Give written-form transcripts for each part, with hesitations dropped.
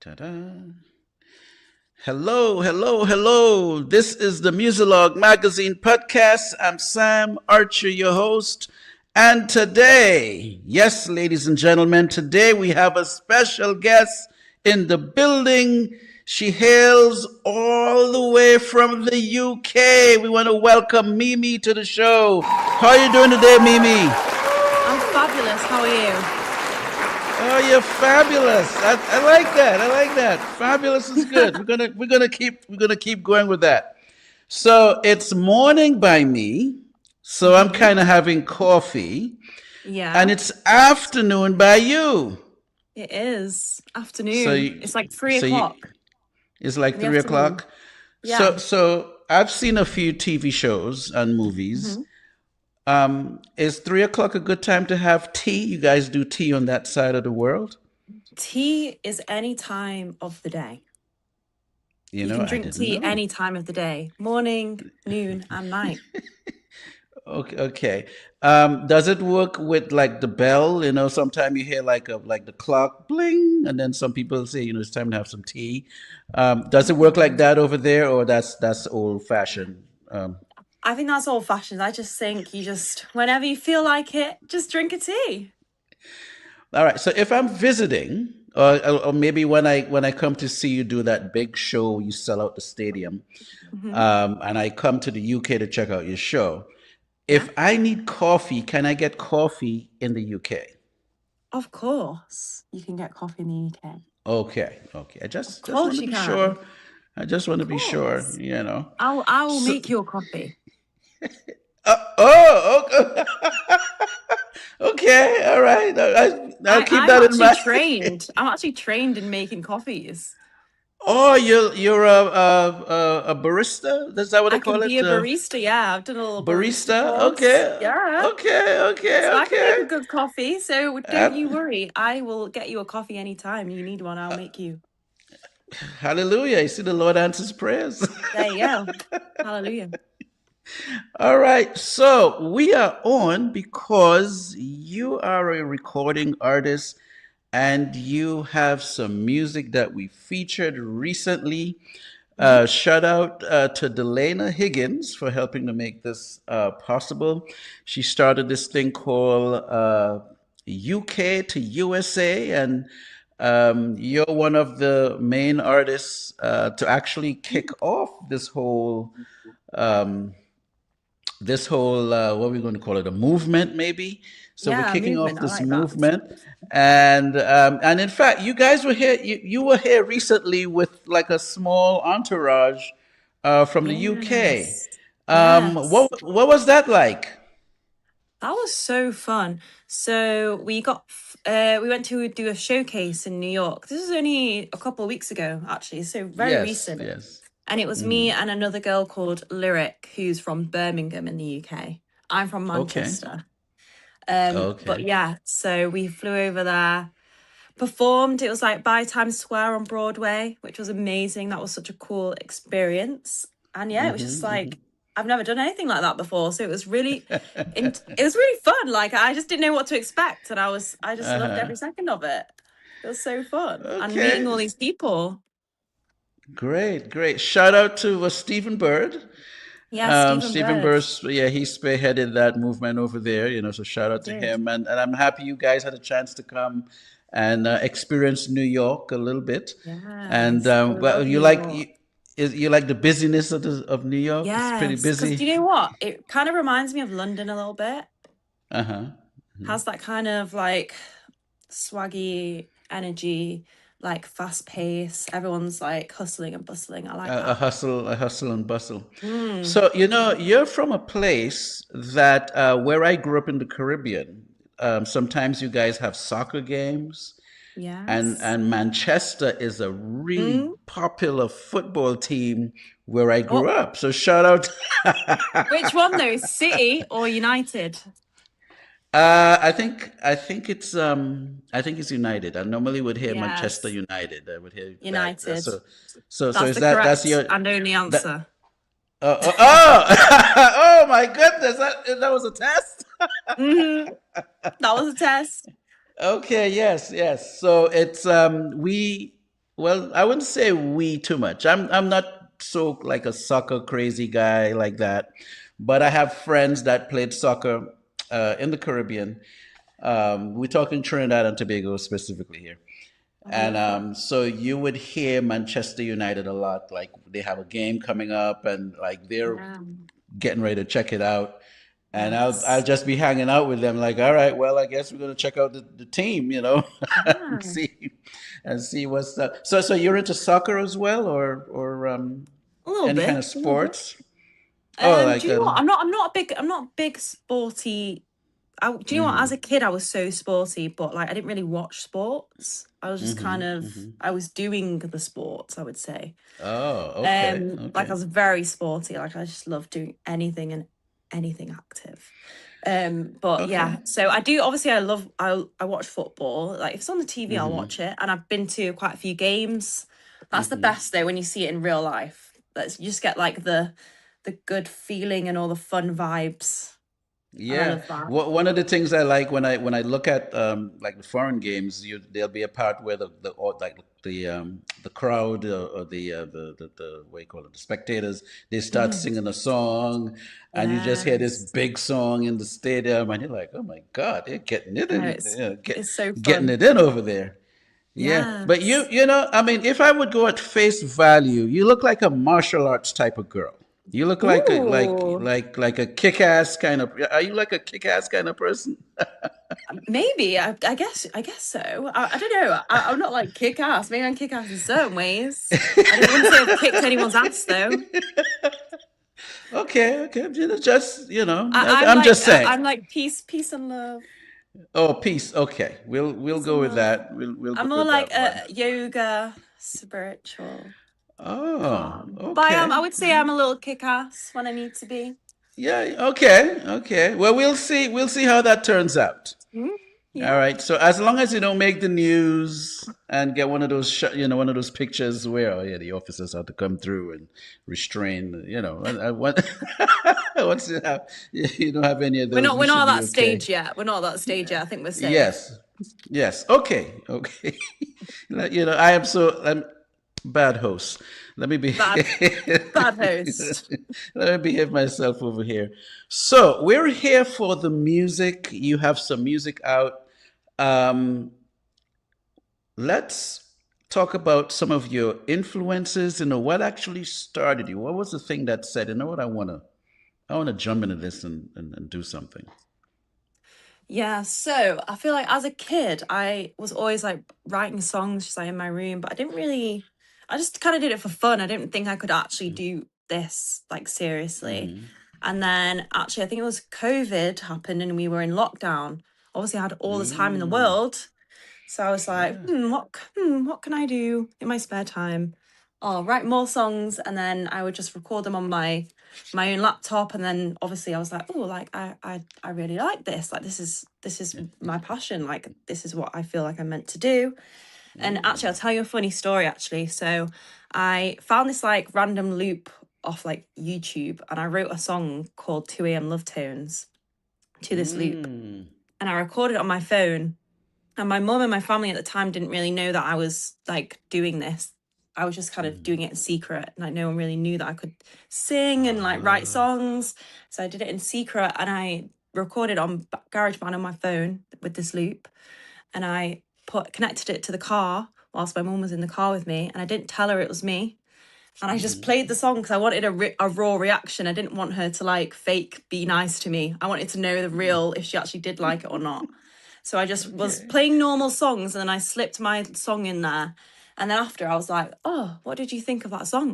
Ta-da. Hello, hello, hello. This is the Muzilog Magazine Podcast. I'm Sam Archer, your host. And today, yes, ladies and gentlemen, today we have a special guest in the building. She hails all the way from the UK. We want to welcome Mimi to the show. How are you doing today, Mimi? I'm fabulous. How are you? Oh, you're fabulous. I like that. I like that. Fabulous is good. We're gonna keep going with that. So it's morning by me. So I'm kind of having coffee. Yeah. And it's afternoon by you. It is afternoon. So it's like 3:00. It's like in the 3:00. Yeah. So I've seen a few TV shows and movies. Is 3:00 a good time to have tea? You guys do tea on that side of the world? Tea is any time of the day. You You know, can I drink didn't tea know. any time of the day. Morning, noon, and night. Okay. Does it work with like the bell? You know, sometimes you hear like the clock bling, and then some people say, it's time to have some tea. Does it work like that over there, or that's old fashioned? I think that's old fashioned. I just think whenever you feel like it, just drink a tea. All right. So if I'm visiting, or maybe when I come to see you do that big show, you sell out the stadium, and I come to the UK to check out your show. If I need coffee, can I get coffee in the UK? Of course, you can get coffee in the UK. Okay. I just Of want course to you be can. sure. I just want to Of be sure, course. I will So, make you a coffee. okay. Okay, all right. I'll keep I'm that in actually mind. trained. I'm actually trained in making coffees. Oh, you're a barista? Is that what I they can call be it? a barista. Yeah, I've done a little barista Barista? course. Okay. Yeah. Okay. So I can make a good coffee. So don't you Uh, worry. I will get you a coffee anytime you need one. I'll make you. hallelujah. You see, the Lord answers prayers. There you go. Hallelujah. All right. So we are on because you are a recording artist and you have some music that we featured recently. Shout out to Delana Higgins for helping to make this possible. She started this thing called UK to USA, and you're one of the main artists to actually kick off um, this whole what are we going to call it, a movement maybe. So we're Yeah, kicking off movement. I this like that. movement, and in fact you guys were here, you were here recently with like a small entourage from the UK. Yes. Yes. What was that like? That was so fun. So we went to do a showcase in New York. This was only a couple of weeks ago, actually. So very Yes, recent. yes. And it was me and another girl called Lyric, who's from Birmingham in the UK. I'm from Okay. Manchester. But Okay. yeah, so we flew over there, performed. It was like by Times Square on Broadway, which was amazing. That was such a cool experience. And yeah, it was just like, I've never done anything like that before. So it was really, it was really fun. Like I just didn't know what to expect. And I just loved every second of it. It was so fun. And meeting all Okay. these people. Great. Shout out to Stephen Bird. Yeah, Stephen Stephen Bird. Burst, yeah, he spearheaded that movement over there, so shout out to Did. him. And I'm happy you guys had a chance to come and experience New York a little bit. And Yes, I well, love you New like York. you like the busyness of New York? It's pretty Yes, because do busy. you know what? It kind of reminds me of London a little bit. Uh-huh. Has that kind of like swaggy energy, like fast pace. Everyone's like hustling and bustling. I like A that. hustle and bustle. Mm. So, you're from a place that where I grew up in the Caribbean. Sometimes you guys have soccer games. And Yes. Manchester is a really Mm. popular football team where I grew Oh, up. So shout out. which one though? City or United? I think it's United. I normally would hear Manchester Yes, United. I would hear that. United. So That's is the that's correct your and only that answer. oh my goodness, that was a test. Hmm. That was a test. Okay, yes, yes. So it's we well, I wouldn't say we too much. I'm not so like a soccer crazy guy like that, but I have friends that played soccer in the Caribbean. We're talking Trinidad and Tobago specifically here. Oh, I And love that. so you would hear Manchester United a lot. Like they have a game coming up, and like they're Yeah. getting ready to check it out. And I'll Yes. just be hanging out with them, like, all right, well, I guess we're gonna check out the team, and Yeah. see what's up. So you're into soccer as well, or A little any kind bit. of A little bit. sports? Oh, Do like you know what? I'm not a big sporty. Do you know what? As mm-hmm, a kid, I was so sporty, but like I didn't really watch sports. I was just mm-hmm, kind of mm-hmm. I was doing the sports, I would say. Oh, okay, Like I okay. was very sporty. Like I just love doing anything and anything active. But Okay. yeah, so I do obviously I watch football. Like if it's on the TV, I'll Mm-hmm. watch it. And I've been to quite a few games. That's the Mm-hmm. best though when you see it in real life. That's you just get like the good feeling and all the fun vibes. And I Yeah. love that. One of the things I like when I look at like the foreign games, there'll be a part where the crowd or the what do you call it, the spectators, they start Mm, singing a song, and you just hear this yes. big song in the stadium, and you're like, oh my God, they're getting it I know in, it's so getting fun. it in over there. Yeah, but Yes. I mean, if I would go at face value, you look like a martial arts type of girl. You look like a Ooh. like a kick-ass kind of. Are you like a kick-ass kind of person? Maybe I guess so. I don't know. I'm not like kick ass. Maybe I'm kick ass in certain ways. I wouldn't say I've kicked anyone's ass though. Okay, okay. Just I, I'm I'm like just saying. I'm like peace and love. Oh, peace. Okay, we'll Peace go and with love. that. We'll I'm go more with like that one. a yoga, spiritual, Oh, calm. But I okay. would say I'm a little kick ass when I need to be. Yeah. Okay. Okay. Well, we'll see. We'll see how that turns out. Mm, All yeah. right. So as long as you don't make the news and get one of those, one of those pictures where, oh yeah, the officers had to come through and restrain, once you don't have any of We're those, not we we're should not at be that okay. stage yet. We're not at that stage yet. I think we're safe. Yes. Yes. Okay. Okay. I am I'm bad host. Let me be. Bad bad host. Let me behave myself over here. So we're here for the music. You have some music out. Um, let's talk about some of your influences. What actually started you. What was the thing that said, you know what, I wanna jump into this and do something. Yeah, so I feel like as a kid, I was always like writing songs just like in my room, but I just kind of did it for fun. I didn't think I could actually do this like seriously. Mm-hmm. And then actually, I think it was COVID happened and we were in lockdown. Obviously, I had all the time in the Mm, world. So I was like, yeah. what can I do in my spare time? Oh, write more songs, and then I would just record them on my own laptop. And then obviously I was like, oh, like I really like this. Like this is my passion. Like this is what I feel like I'm meant to do. And actually, I'll Mm, tell you a funny story. Actually, so I found this like random loop off like YouTube, and I wrote a song called 2 a.m. Lovetones to this loop, mm, and I recorded it on my phone, and my mum and my family at the time didn't really know that I was like doing this. I was just kind of doing mm. it in secret. Like no one really knew that I could sing and like write Ah, songs. So I did it in secret and I recorded on GarageBand on my phone with this loop. And I put connected it to the car whilst my mum was in the car with me. And I didn't tell her it was me. And I just played the song because I wanted a raw reaction. I didn't want her to like fake be nice to me. I wanted to know the real if she actually did like it or not. So I just was okay. playing normal songs and then I slipped my song in there. And then after I was like, oh, what did you think of that song?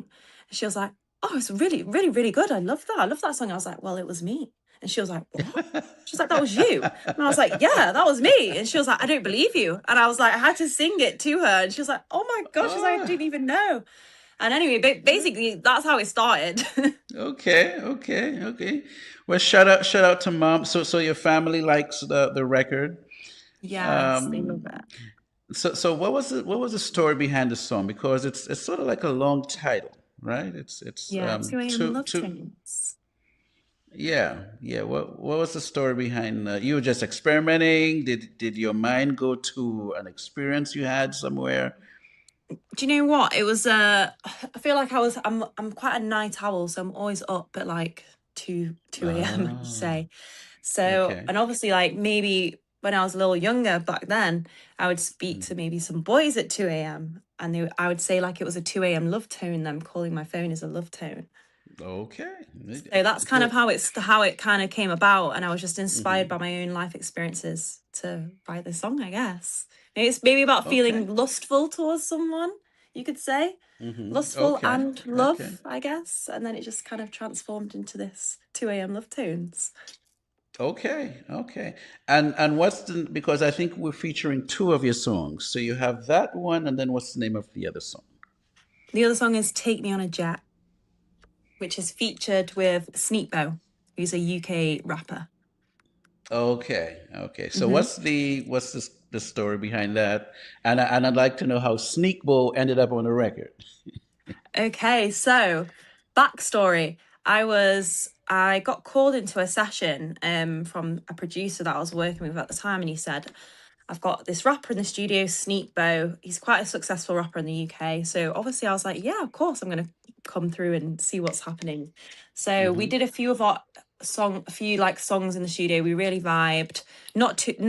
And she was like, oh, it's really, really, really good. I love that. I love that song. I was like, well, it was me. And she was like, what? She was like, that was you. And I was like, yeah, that was me. And she was like, I don't believe you. And I was like, I had to sing it to her. And she was like, oh my gosh, she's like, I Ah, didn't even know. And anyway, basically, that's how it started. okay, okay, okay. Well, shout out to mom. So your family likes the record. Yes, they love Um, it. so what was the story behind the song? Because it's sort of like a long title, right? It's Yeah, 2 a.m. two love two tunes. Yeah, yeah. What was the story behind you were just experimenting? Did your mind go to an experience you had somewhere? Do you know what? It was I feel like I'm quite a night owl, so I'm always up at like 2 a.m. Oh, say. So, okay. and obviously like maybe when I was a little younger back then, I would speak to maybe some boys at 2 a.m. and I would say like it was a 2 a.m. love tone, them calling my phone is a love tone. Okay. So that's kind of So, how it kind of came about, and I was just inspired by mhm. my own life experiences to write this song, I guess. It's maybe about Okay. feeling lustful towards someone, you could say. Lustful Okay. and Okay. love, I guess. And then it just kind of transformed into this 2 a.m. love tones. Okay. Okay. And what's the because I think we're featuring two of your songs. So you have that one, and then what's the name of the other song? The other song is Take Me on a Jet, which is featured with Sneakbo, who's a UK rapper. Okay. Okay. So hmm what's the story behind that? And I'd like to know how Sneakbo ended up on the record. Okay, so backstory. I got called into a session from a producer that I was working with at the time, and he said, I've got this rapper in the studio, Sneakbo. He's quite a successful rapper in the UK. So obviously I was like, yeah, of course I'm gonna come through and see what's happening. So we Mm-hmm. did a few like songs in the studio. We really vibed. Not Take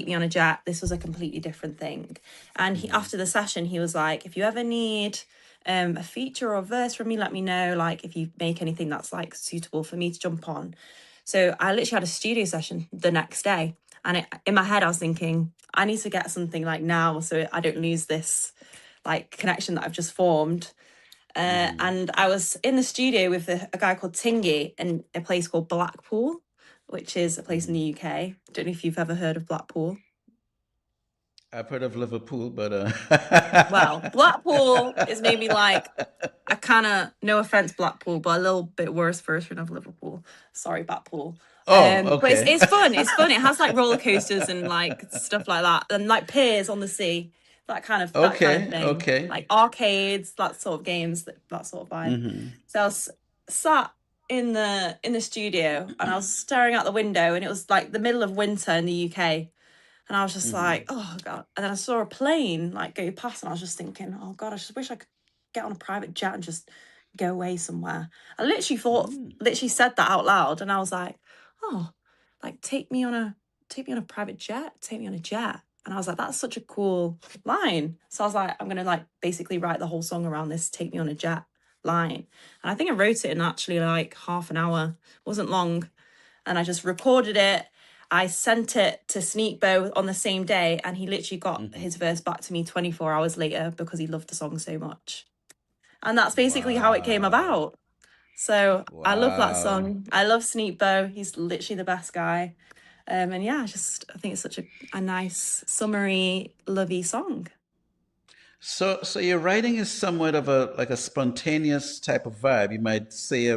Me on a Jet. This was a completely different thing. And he Mm-hmm. after the session, he was like, if you ever need a feature or a verse from me, let me know. Like if you make anything that's like suitable for me to jump on. So I literally had a studio session the next day. And in my head, I was thinking, I need to get something like now so I don't lose this like connection that I've just formed. Mm-hmm. And I was in the studio with a guy called Tingy in a place called Blackpool, which is a place in Mm-hmm. the UK. Don't know if you've ever heard of Blackpool. I've heard of Liverpool, but Well, Blackpool is maybe like a kind of, no offense, Blackpool, but a little bit worse version of Liverpool. Sorry, Blackpool. Oh, But okay. it's fun. It's fun. It has like roller coasters and like stuff like that, and like piers on the sea, that kind of Okay, thing. okay. Like arcades, that sort of games, that sort of vibe. Mm-hmm. So I was sat in the studio, and I was staring out the window, and it was like the middle of winter in the UK. And I was just Mm-hmm. like, oh God. And then I saw a plane like go past, and I was just thinking, oh God, I just wish I could get on a private jet and just go away somewhere. I literally said that out loud. And I was like, oh, like take me on a private jet, take me on a jet. And I was like, that's such a cool line. So I was like, I'm gonna like basically write the whole song around this take me on a jet line. And I think I wrote it in actually like half an hour. It wasn't long, and I just recorded it. I sent it to Sneakbo on the same day, and he literally got Mm-hmm. his verse back to me 24 hours later because he loved the song so much. And that's basically how it came Wow. about. So I love that Wow. song. I love Sneakbo. He's literally the best guy. And yeah, I think it's such a nice, summery, lovey song. So your writing is somewhat of a like a spontaneous type of vibe. You might say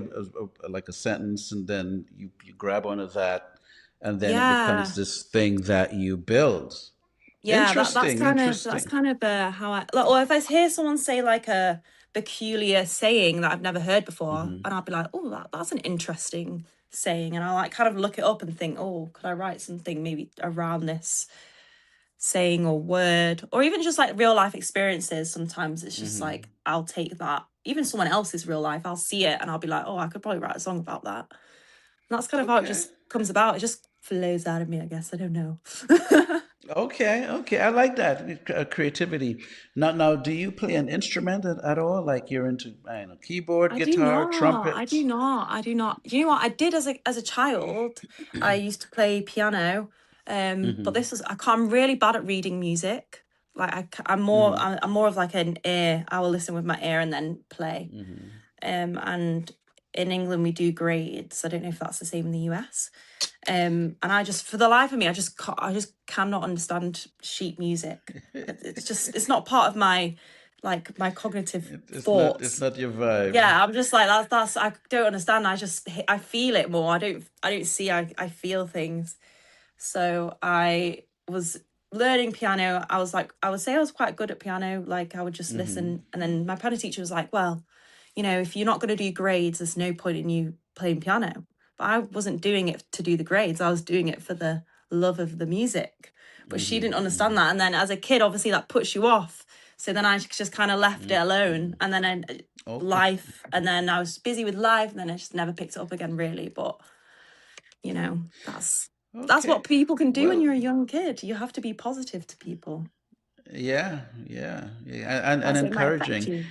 like a sentence, and then you grab onto that, and then it becomes Yeah. this thing that you build. Yeah, Interesting, that's interesting. kind of how I like, or if I hear someone say like a peculiar saying that I've never heard before, Mm-hmm. and I'll be like, oh, that's an interesting saying, and I'll like kind of look it up and think, oh, could I write something maybe around this saying or word, or even just like real life experiences. Sometimes it's just Mm-hmm. like I'll take that, even someone else's real life, I'll see it and I'll be like, oh, I could probably write a song about that. And that's kind of how it Okay. just comes about. It just flows out of me, I guess. I don't know. Okay, okay, I like that creativity. Now, do you play an instrument at all? Like you're into, I don't know, keyboard, I do guitar, not. I do trumpet? not. I do not. Do you know what I did as a child? I used to play piano. But Mm-hmm. this was I'm really bad at reading music. Like Mm-hmm. I'm more of like an ear. I will listen with my ear and then play. Mm-hmm. And in England we do grades. I don't know if that's the same in the US. And I just, for the life of me, I just cannot understand sheet music. It's not part of my like my cognitive It's thoughts. not your vibe. Yeah, I'm just like that's I don't understand. I feel it more. I don't see. I feel things. So I was learning piano. I was like, I would say I was quite good at piano. Like I would just Mm-hmm. listen, and then my piano teacher was like, well, if you're not going to do grades, there's no point in you playing piano. but I wasn't doing it to do the grades. I was doing it for the love of the music. But she didn't understand that. And then as a kid, obviously that puts you off. So then I just kind of left it alone. And then Okay. life, and then I was busy with life, and then I just never picked it up again, really. But that's what Okay. people can do when Well, you're a young kid. You have to be positive to people. yeah, yeah, yeah, and Else it might affect encouraging. you.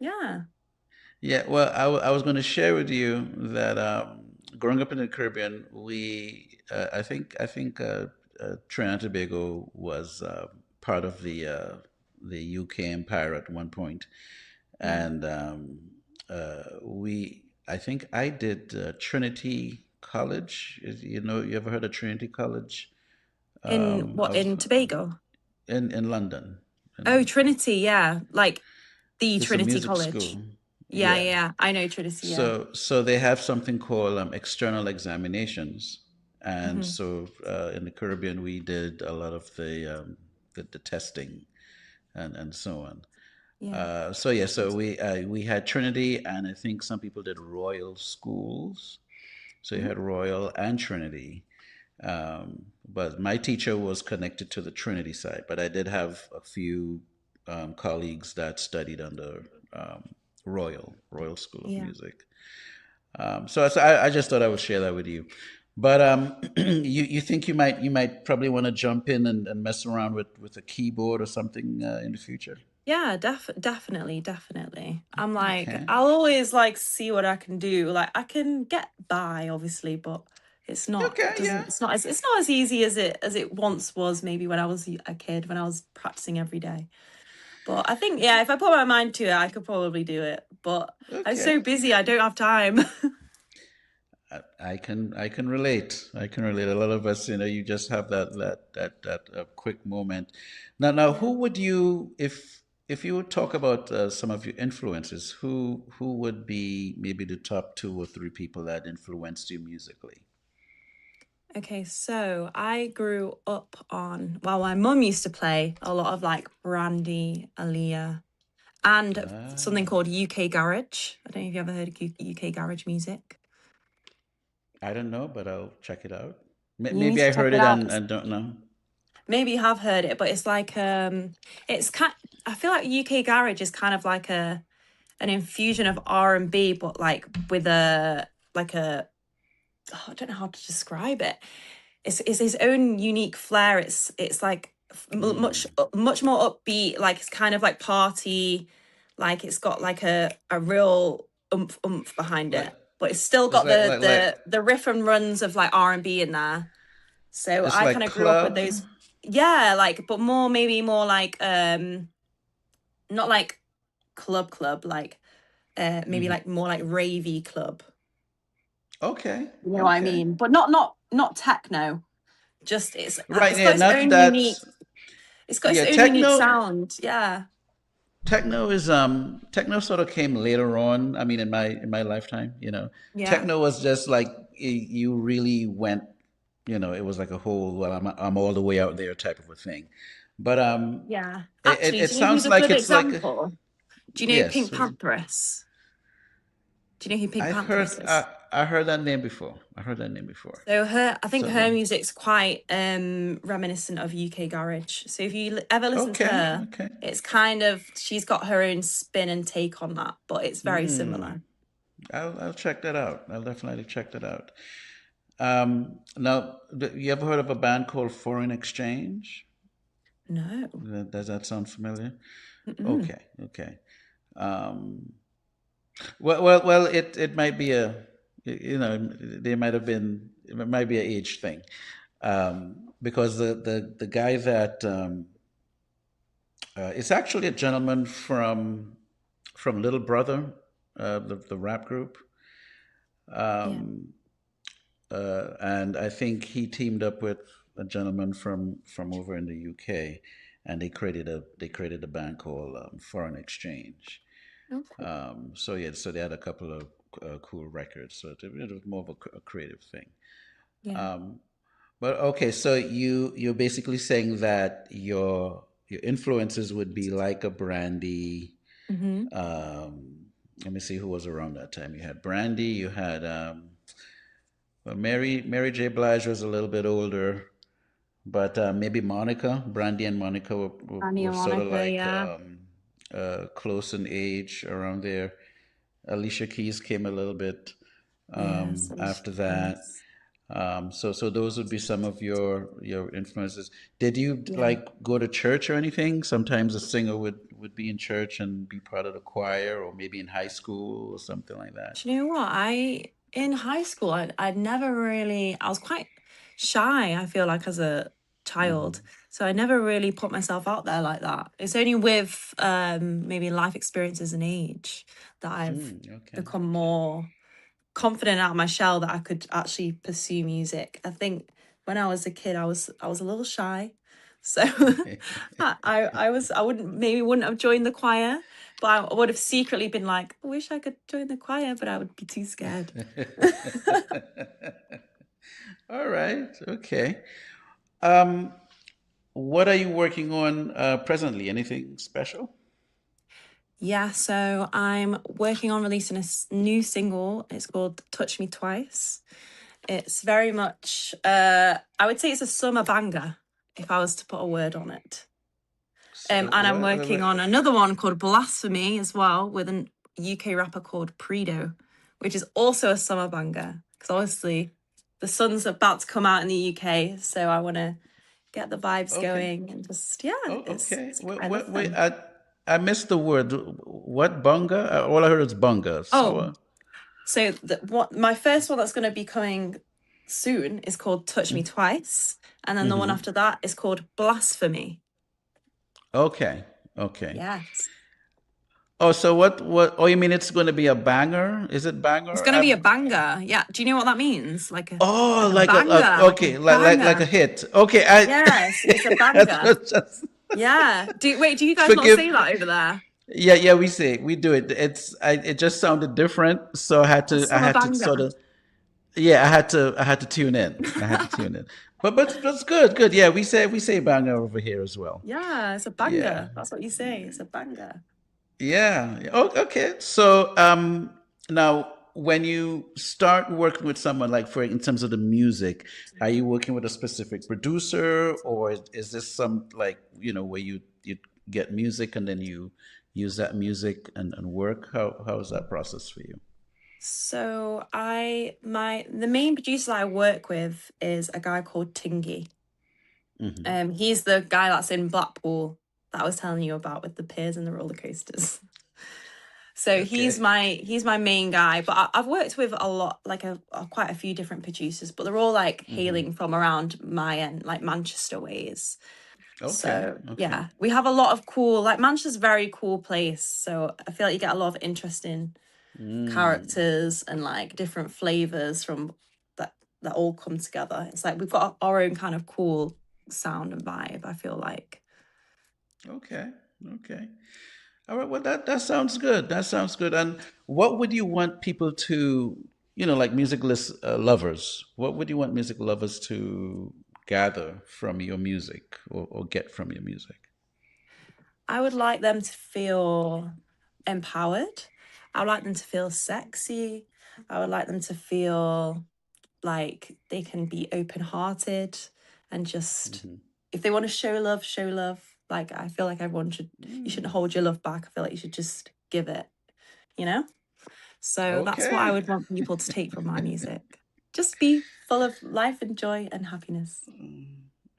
Yeah. Yeah, well, I was going to share with you that growing up in the Caribbean, I think Trinidad and Tobago was part of the UK Empire at one point, Yeah. and I think I did Trinity College. You ever heard of Trinity College? In what, Of in Tobago? in London, Oh, and Trinity, yeah. Like the it's a Trinity music College. school. Yeah, Yeah. yeah. I know Trinity, yeah. So they have something called external examinations, and Hmm. so in the Caribbean we did a lot of the testing and so on. Yeah. So yeah, so we had Trinity, and I think some people did Royal schools. So you Mm. had Royal and Trinity. But my teacher was connected to the Trinity side, but I did have a few colleagues that studied under Royal School of Yeah. Music. So I just thought I would share that with you. But you think you might probably want to jump in and mess around with a keyboard or something in the future? Yeah, definitely, definitely. I'm like, Okay. I'll always like see what I can do. Like I can get by, obviously, but Okay. Yeah. it's not as easy as it once was, maybe when I was a kid, when I was practicing every day. But I think, yeah, if I put my mind to it, I could probably do it. But I'm Okay. so busy, I don't have time. I can relate. I can relate. A lot of us, you just have that quick moment. Now, Yeah. who would you, if you would talk about some of your influences, who would be maybe the top two or three people that influenced you musically? Okay, so I grew up on, well, my mum used to play a lot of like Brandy, Aaliyah, and something Ah, called UK Garage. I don't know if you ever heard of UK Garage music. I don't know, but I'll check it out. You need Maybe to I check heard it it out. and don't know. Maybe you have heard it, but it's like it's kind. I feel like UK Garage is kind of like an infusion of R&B, but like with a like a oh, I don't know how to describe it. It's his own unique flair. It's like Mm. much more upbeat. Like it's kind of like party. Like it's got like a real oomph behind Like it, but it's still it's got like the riff and runs of like R&B in there. So it's I like kind of grew up with club. those. Yeah, like but more maybe more like not like club like maybe Hmm. like more like ravey club. Okay, You know what I okay. mean? But not techno. Just Right, it's yeah, got its not own that. unique it's got its Yeah, own unique sound. Yeah. techno sort of came later on. I mean, in my lifetime, Yeah. techno was just like you really went, it was like a whole, well, I'm all the way out there type of a thing. But Yeah. it, it, Actually, it do you know who's sounds a like good it's like example? Do you know yes. Pink Pantheress? Do you know who Pink I've Pantheress heard is? I heard that name before. I heard that name before. So I think her So music's quite reminiscent of UK garage. So if you ever listen to okay, her, okay. it's kind of she's got her own spin and take on that, but it's very Hmm. similar. I'll check that out. I'll definitely check that out. Now, you ever heard of a band called Foreign Exchange? No. Does that sound familiar? Mm-mm. Okay, okay. Um, well, it might be there might have been, it might be an age thing, because the guy that it's actually a gentleman from Little Brother, the rap group. Yeah. Um, and I think he teamed up with a gentleman from over in the UK, and they created a band called Foreign Exchange. Okay. So yeah, so they had a couple of cool records. So it was more of a creative thing. Yeah. Um, but okay, so you're basically saying that your influences would be like a Brandy. Mm-hmm. Um, Let me see who was around that time. You had Brandy. You had Well, Mary J. Blige was a little bit older, but maybe Monica, Brandy and Monica Annie were and sort of Monica, like yeah. close in age around there. Alicia Keys came a little bit Yes, Alicia after that. Keys. So those would be some of your influences. Did you Yeah. like go to church or anything? Sometimes a singer would be in church and be part of the choir, or maybe in high school or something like that. Do you know what? In high school, I'd never really, I was quite shy, I feel like, as a child. Hmm. So I never really put myself out there like that. It's only with maybe life experiences and age that I've Okay. become more confident out of my shell that I could actually pursue music. I think when I was a kid, I was a little shy. So I wouldn't have joined the choir, but I would have secretly been like, I wish I could join the choir, but I would be too scared. All right. Okay. Um, what are you working on presently? Anything special? Yeah, so I'm working on releasing a new single. It's called Touch Me Twice. It's very much I would say it's a summer banger if I was to put a word on it. And I'm What? working on another one called Blasphemy as well with an UK rapper called Predo, which is also a summer banger. Because obviously the sun's about to come out in the UK, so I want to get the vibes Okay. going and just yeah, Oh, it's, okay. it's I love Wait. them. I missed the word. What bunga? All I heard is bunga. Oh, Sour. so what my first one that's going to be coming soon is called Touch Me Twice, and then the one Mm-hmm. after that is called Blasphemy. Okay. Okay. Yes. Oh, so what? Oh, you mean it's going to be a banger? Is it It's banger? gonna be a banger. Yeah. Do you know what that means? Oh, Like a like banger, like a okay, like a banger. hit. Okay, I Yes, it's a I banger. thought just Yeah. Do you guys not forgive. say that over there? Yeah, we say it. We do it. It just sounded different, so A I summer had to sort banger. of yeah, I had to tune in. I had to tune in. But it's good, good. Yeah, we say banger over here as well. Yeah, it's a Yeah. banger. That's what you say. It's a banger. Yeah. Oh, okay. So, now when you start working with someone, like for in terms of the music, are you working with a specific producer, or is this some like where you get music and then you use that music and work? How is that process for you? So the main producer I work with is a guy called Tingy. Hmm. He's the guy that's in Blackpool that I was telling you about with the piers and the roller coasters. So Okay. he's my main guy, but I've worked with a lot, like quite a few different producers, but they're all like Hmm. hailing from around my end, like Manchester ways. Okay. So Okay. yeah, we have a lot of cool, like Manchester's a very cool place. So I feel like you get a lot of interesting Mm. characters and like different flavors from that all come together. It's like we've got our own kind of cool sound and vibe, I feel like. Okay. Okay. All right. Well, that sounds good. That sounds good. And what would you want people to, like lovers, what would you want music lovers to gather from your music or get from your music? I would like them to feel empowered. I would like them to feel sexy. I would like them to feel like they can be open hearted and just, Hmm. if they want to show love, show love. Like, I feel like you shouldn't hold your love back. I feel like you should just give it, you know? So that's what I Okay. would want people to take from my music. Just be full of life and joy and happiness.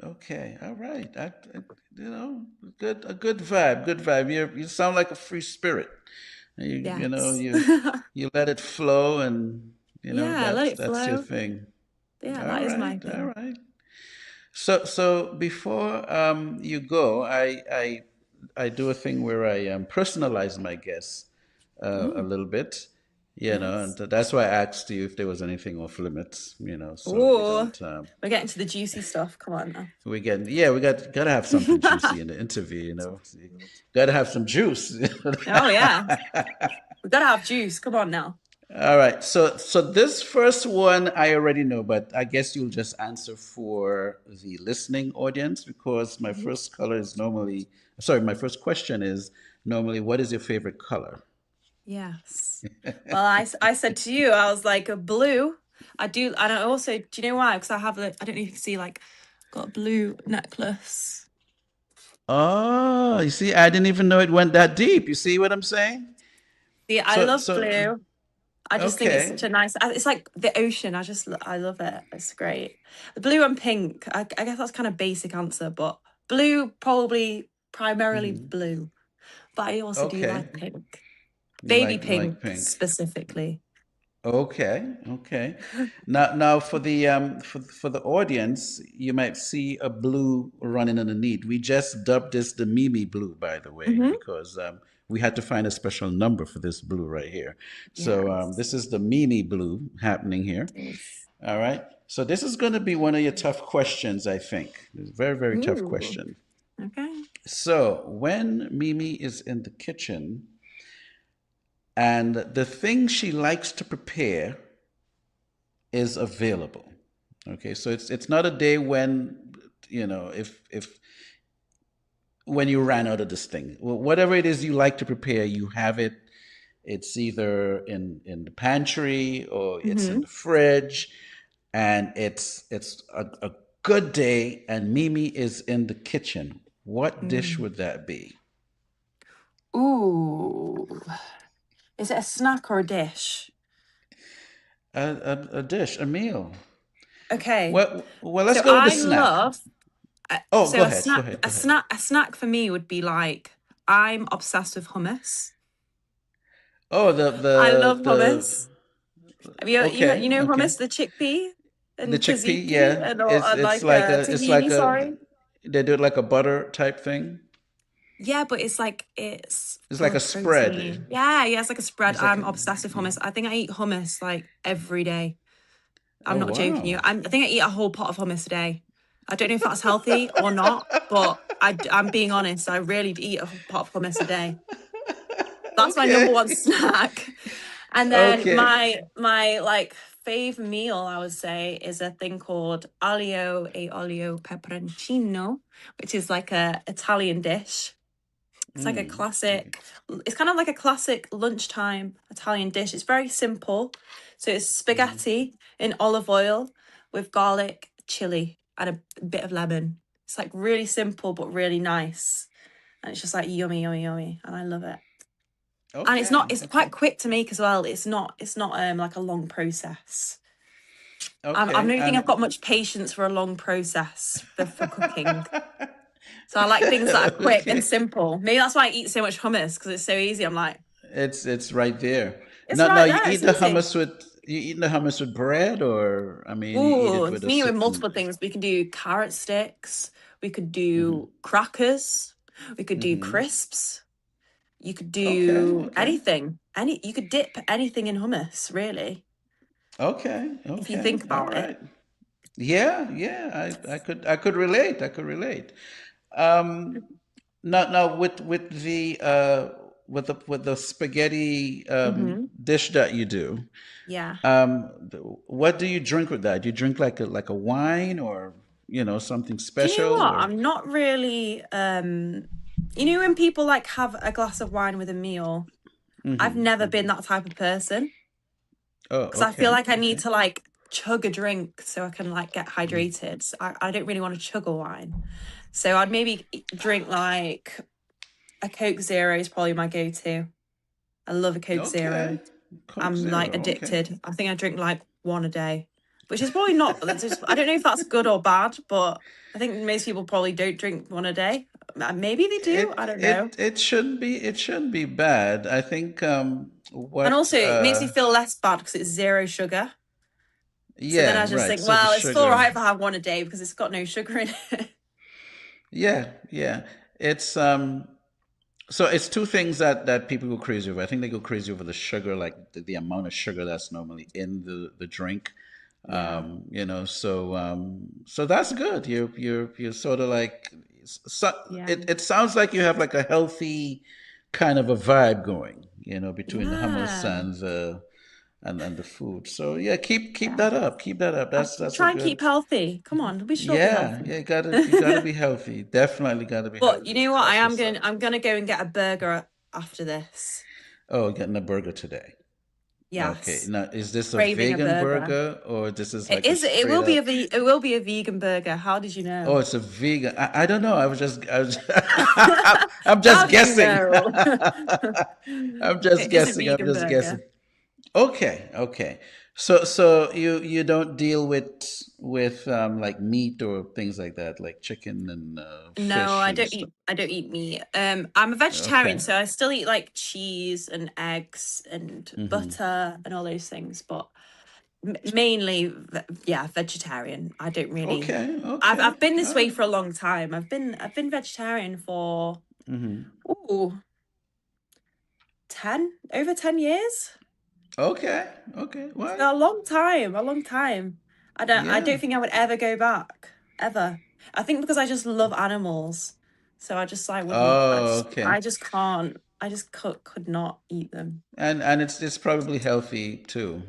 Okay. All right. You know, a good vibe. Good vibe. You sound like a free spirit. Yes. You let it flow, and Yeah, let it that's your flow. thing. Yeah, All that is my right. All thing. right. So before you go, I do a thing where I personalize my guests a Oh, little bit, and yes. that's why I asked you if there was anything off limits, so we Oh, don't. we're getting to the juicy stuff. Come on now. We gotta have something juicy in the interview, Gotta have some juice. Oh yeah, we gotta have juice. Come on now. All right. So this first one I already know, but I guess you'll just answer for the listening audience because Mhm. my first question is normally what is your favorite color? Yes. Well, I said to you, I was like a blue. I do, and I also, do you know why? Because I have I don't know if you can see, like, got a blue necklace. Oh, you see, I didn't even know it went that deep. You see what I'm saying? See, I So, love so blue. I just think it's okay. such a nice. It's like the ocean. I love it. It's great. The blue and pink. I guess that's kind of basic answer, but blue probably primarily Hmm. blue. But I also do Okay. like pink, You baby like pink pink. specifically. Okay, okay. Now for the for the audience, you might see a blue running underneath. We just dubbed this the Mimi blue, by the way, Hmm. because we had to find a special number for this blue right here. So Yes, this is the Mimi blue happening here. it is. All right. So this is going to be one of your tough questions, I think. It's a very, very tough Ooh, question. okay. So when Mimi is in the kitchen and the thing she likes to prepare is available. Okay, so it's not a day when if when you ran out of this thing, whatever it is you like to prepare, you have it. It's either in the pantry or it's in Hmm. the fridge, and it's a good day, and Mimi is in the kitchen. What dish Mm. would that be? Ooh, is it a snack or a dish? A dish, a meal. Okay, Well, let's so go with the I snack. love. Oh, So go ahead, go ahead, go ahead. a snack for me would be like, I'm obsessed with hummus. Oh, I love hummus. Have you okay, know okay. hummus, the chickpea The and chickpea, tzatziki yeah, and it's and it's like like a it's like tahini, a sorry. they do it like a butter type thing. Yeah, but it's like it's It's full like a of spread. protein. Yeah, it's like a spread. It's like I'm obsessed with hummus. I think I eat hummus like every day. I'm oh not joking you. wow. I think I eat a whole pot of hummus a day. I don't know if that's healthy or not, but I'm being honest. I really eat a whole pot of hummus a day. That's my number one Okay. snack. And then Okay. my like fave meal, I would say, is a thing called aglio e olio peperoncino, which is like a Italian dish. It's like a Mm. classic, it's kind of like a classic lunchtime Italian dish. It's very simple. So it's Mm. spaghetti in olive oil with garlic, chili, and a bit of lemon. It's like really simple but really nice. And it's just like yummy, yummy, yummy. And I love it. And Okay. it's quite Okay. quick to make as well. It's not like a long process. I Okay. don't think I've And got much patience for a long process for cooking. So I like things that are quick and okay. simple. Maybe that's why I eat so much hummus because it's so easy. I'm like, It's right there. it's Now right you there. eat It's the easy. hummus with you eating the hummus with bread, or I mean you eat Ooh, it you with can a eat it with certain. multiple things. We can do carrot sticks. We could Hmm. do crackers. We could do Hmm. crisps. You could Okay. do Okay. anything. You could dip anything in hummus, really, Okay. if you Okay. think All about it. right. Yeah. Yeah. I could relate. I could relate. Um, now with the spaghetti Hmm. dish that you do, Yeah. what do you drink with that? Do you drink like a wine, or something Do you know special, what? or? I'm not really you know when people like have a glass of wine with a meal, I've Hmm. never been Hmm. that type of person Oh, because I feel okay, like I need okay. to like chug a drink so I can like get hydrated. So I don't really want to chug a wine. So I'd maybe drink like a Coke Zero is probably my go-to. I love a Coke Zero. Okay. Coke I'm like Zero. Okay. addicted. I think I drink like one a day, which is probably not. I don't know if that's good or bad, but I think most people probably don't drink one a day. Maybe they do. I It don't know. it it shouldn't be bad. I think And what also, it makes me feel less bad because it's zero sugar. So then I yeah, just right. think, So the well, it's all sugar. right if I have one a day because it's got no sugar in it. Yeah, yeah. It's so it's two things that people go crazy over. I think they go crazy over the sugar, like the amount of sugar that's normally in the drink. Yeah. So that's good. You're sort of like so, Yeah. it sounds like you have like a healthy kind of a vibe going, between the hummus Yeah. and the food. So yeah, keep Yeah. that up. Keep that up. I That's a try and keep good. healthy. Come on, we should all be Yeah, healthy. yeah, you gotta be healthy. Definitely gotta be But you healthy. know what? That's what's up. I'm gonna go and get a burger after this. Oh, getting a burger today. Okay. Yes, Now, is this a craving a vegan burger. burger or this is It like a is. It straight will be up? it will be a vegan burger. How did you Oh, know? it's a vegan. I don't know. I was I'm How just did you guessing. know? I'm just It is a guessing. I'm vegan just guessing. burger. Okay, okay. So you don't deal with like meat or things like that, like chicken and No, fish and stuff. I don't eat meat. I'm a vegetarian, Okay. so I still eat like cheese and eggs and Mm-hmm. butter and all those things, but mainly, yeah, vegetarian. I don't really. Okay, okay. I've been this All way right. for a long time. I've been vegetarian for Mm-hmm. ooh 10 over 10 years. Okay, okay. So Well, a long time, a long time. I yeah. don't think I would ever go back ever. I think because I just love animals, so I just like wouldn't. Oh, okay. I just can't. I just could not eat them. And it's probably healthy too,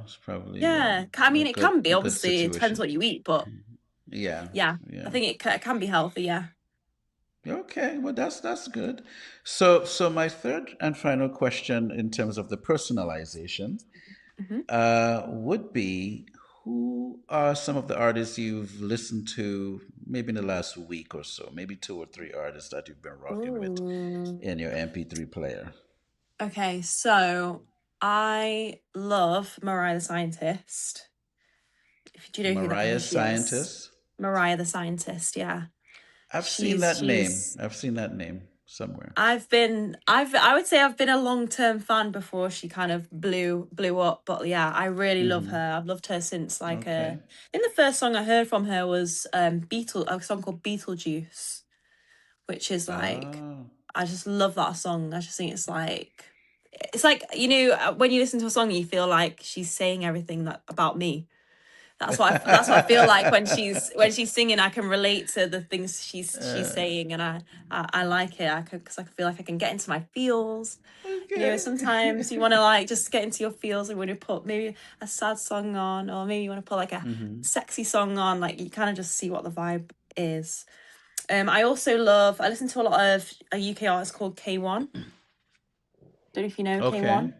It's probably Yeah, I mean it can be. a good Obviously, it depends situation. what you eat, but Yeah, yeah, I yeah. think it can be healthy. Yeah. Okay, well that's good. So my third and final question in terms of the personalization Hmm. would be who are some of the artists you've listened to maybe in the last week or so, maybe two or three artists that you've been rocking with Ooh. in your MP3 player? Okay, so I love Mariah the Scientist. Do you know who Mariah she is? Scientist. Mariah the Scientist. Yeah, I've seen that name. she's I've seen that name somewhere. I would say I've been a long-term fan before she kind of blew up, but yeah, I really love Mm-hmm. her. I've loved her since like Okay. I think the first song I heard from her was a song called Beetlejuice, which is like Ah. I just love that song. I just think it's like when you listen to a song you feel like she's saying everything that about me. That's what I feel like when she's singing. I can relate to the things she's Uh, saying, and I like it. I can because I feel like I can get into my feels. okay. Sometimes you want to like just get into your feels, and when you put maybe a sad song on, or maybe you want to put like a Mm-hmm. sexy song on, like you kind of just see what the vibe is. I listen to a lot of a UK artist called K1. Don't know if you know Okay. K1,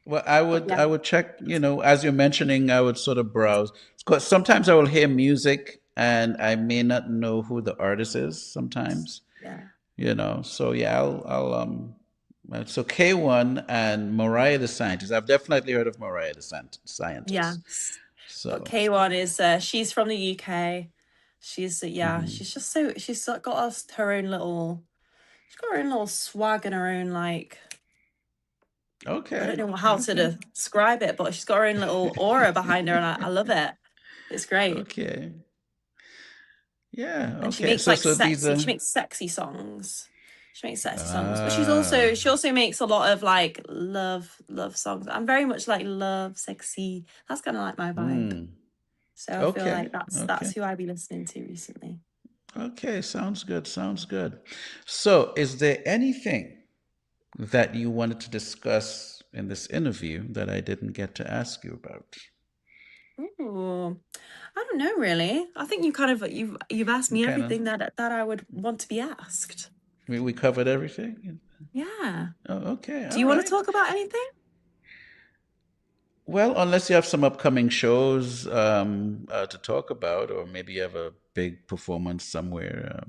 Well, but I yeah, would check, as you're mentioning, I would sort of browse. Because sometimes I will hear music and I may not know who the artist is sometimes, yeah, So yeah, so K1 and Mariah the Scientist. I've definitely heard of Mariah the yeah. Scientist. But So, K1 is she's from the UK. Yeah, mhm. got us her own little she's got her own little swag and her own like I don't Okay. know how to Okay. describe it, but she's got her own little aura behind her, and I love it. It's great. Okay. Yeah. And Okay. So these she are makes sexy songs. She makes sexy songs, but ah. she also makes a lot of like love songs. I'm very much like love, sexy. That's kind of like my vibe. Hmm. So I feel Okay. like that's Okay. who I've been listening to recently. Okay. Sounds good. Sounds good. So, is there anything that you wanted to discuss in this interview that I didn't get to ask you about? Ooh, I don't know really. I think you've asked me Kind of. everything that I would want to be asked. We covered everything. Yeah. Oh, okay. Do All you want to right. talk about anything? Well, unless you have some upcoming shows to talk about, or maybe you have a big performance somewhere.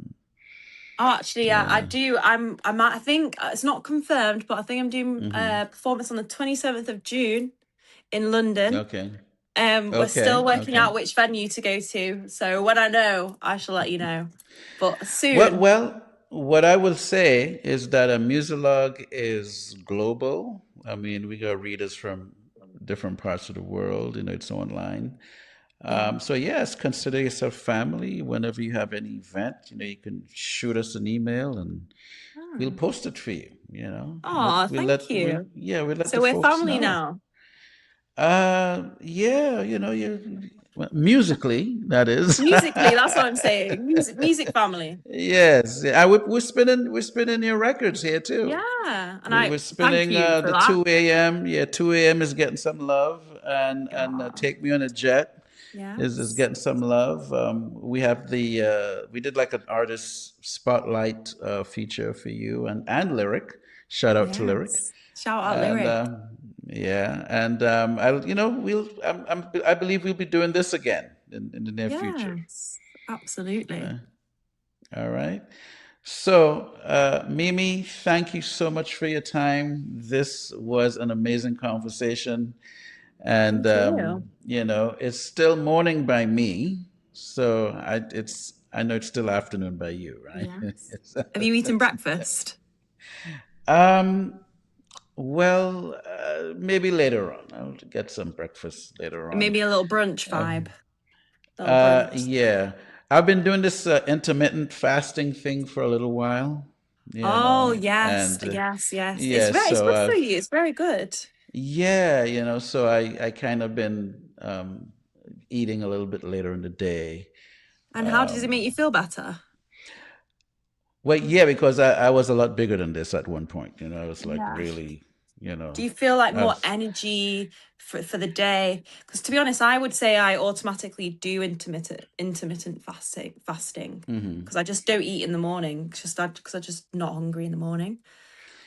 Oh, actually, yeah, I Yeah. do. I think it's not confirmed, but I think I'm doing Mm-hmm. a performance on the 27th of June in London. Okay. We're still Okay. working Okay. out which venue to go to, so when I know, I shall let you know. But Well, soon. well, what I will say is that a Musilog is global. I mean, we got readers from different parts of the world. It's online. Yeah. So yes, consider yourself family. Whenever you have any event, you can shoot us an email and we'll post it for you. Oh, thank you. We'll let the So we're folks family know. now. Yeah, you well, musically, that is. Musically, that's what I'm saying. Music family. Yes, we're spinning your records here too. Yeah, and We're I thank spinning you for the that. 2 a.m. Yeah, 2 a.m. is getting some love, and Yeah. Take Me on a Jet is Yes. getting some love. We have we did like an artist spotlight feature for you and lyric. Shout out to Lyric. Yes. Shout out And Lyric. yeah, and I believe we'll be doing this again in the near future. Yes, absolutely. Uh, all right. So, Mimi, thank you so much for your time. This was an amazing conversation. And Thank you. it's still morning by me, so I know it's still afternoon by you, right? Yes. Have you eaten breakfast? um, well, maybe later on. I'll get some breakfast later on. Maybe a little brunch vibe. Little brunch. Yeah, I've been doing this intermittent fasting thing for a little while, Oh yes, and yes, yes. yeah, It's so good for you. It's very good. yeah, so I kind of been eating a little bit later in the day. And how does it make you feel better? Well, yeah, because I was a lot bigger than this at one point. I was like Yeah. really, Do you feel like I more was. energy for the day? Because to be honest, I would say I automatically do intermittent fasting Hmm. because I just don't eat in the morning. Because I'm just not hungry in the morning.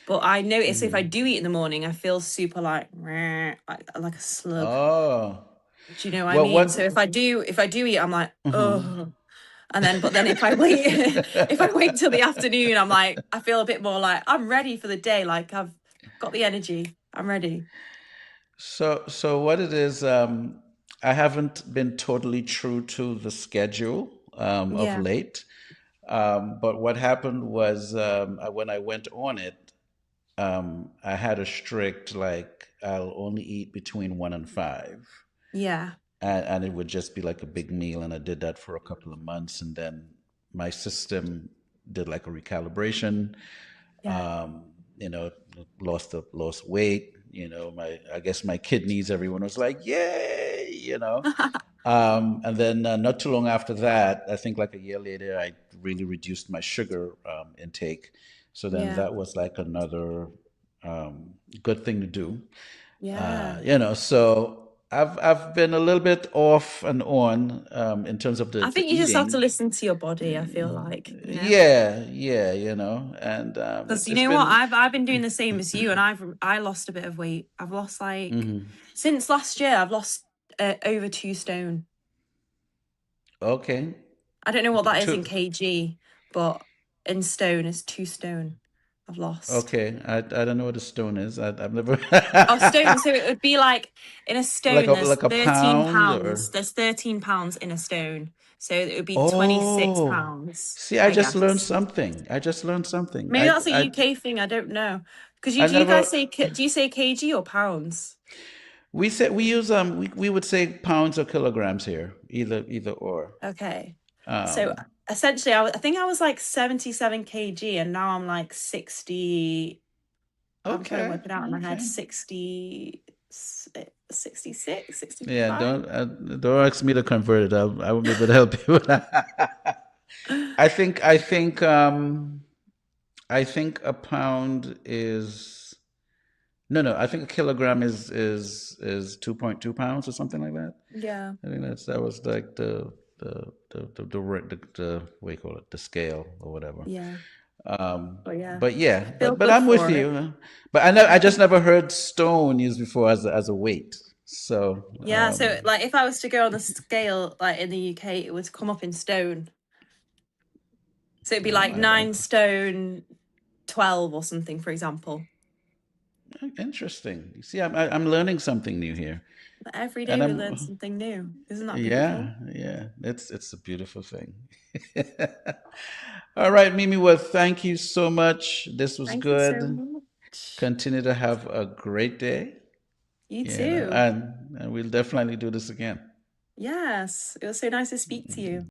But I notice if I Hmm. do eat in the morning, I feel super like "Meh," like a slug. Oh, Do you know what I well, mean? So what? if I do eat, I'm like, Hmm. oh. And then, but then if I wait, if I wait till the afternoon, I'm like, I feel a bit more like I'm ready for the day. Like I've got the energy. I'm ready. So what it is, I haven't been totally true to the schedule of Yeah. late. But what happened was when I went on it, I had a strict like I'll only eat between 1 and 5. Yeah. And it would just be like a big meal. And I did that for a couple of months, and then my system did like a recalibration. Yeah. Um, you know, lost weight. I guess my kidneys. Everyone was like, "Yay!" And then not too long after that, I think like a year later, I really reduced my sugar intake. So then Yeah. that was like another good thing to do. Yeah. So I've been a little bit off and on in terms of the I the think you just have to eating. listen to your body, I feel like. Yeah, yeah, and Because you it's know what, been. I've been doing the same as you, and I lost a bit of weight. I've lost like Mhm. since last year, I've lost over 2 stone. Okay. I don't know what that is in Two. kg, but in stone is 2 stone I've lost. Okay, I don't know what a stone is. I've never Oh, stone. So it would be like in a like stone, a like a pound or. There's 13 pounds in a stone. So it would be 26 Oh, pounds, see, I I just learned guess. something. I just learned something. Maybe that's a UK thing. I don't know. Because I do you guys never. say, do you say kg or pounds? We use we would say pounds or kilograms here, either or. Okay. So Um, essentially, I think I was like 77 kg and now I'm like 60. I'm trying to okay, work it out in my head. okay. 66, Yeah, 65. don't ask me to convert it. I won't be able to help you with that. I think a pound is no. I think a kilogram is 2.2 pounds or something like that. Yeah. I think that was like the what do you call it, the scale or whatever. Yeah. Um, But yeah, but I yeah, feel but good I'm with for it. you. But I just never heard stone used before as a weight. So Yeah, so like if I was to go on the scale like in the UK, it would come up in stone. So it'd be like I 9 stone 12 or something, for example. interesting. You see, I'm learning something new here, But every and day we learn I'm something new. Isn't that beautiful? yeah, yeah. It's a beautiful thing. All right, Mimi. Well, thank you so much. This was Thank you so good. much. Continue to have a great day. You You know, too. and we'll definitely do this again. Yes, it was so nice to speak to you.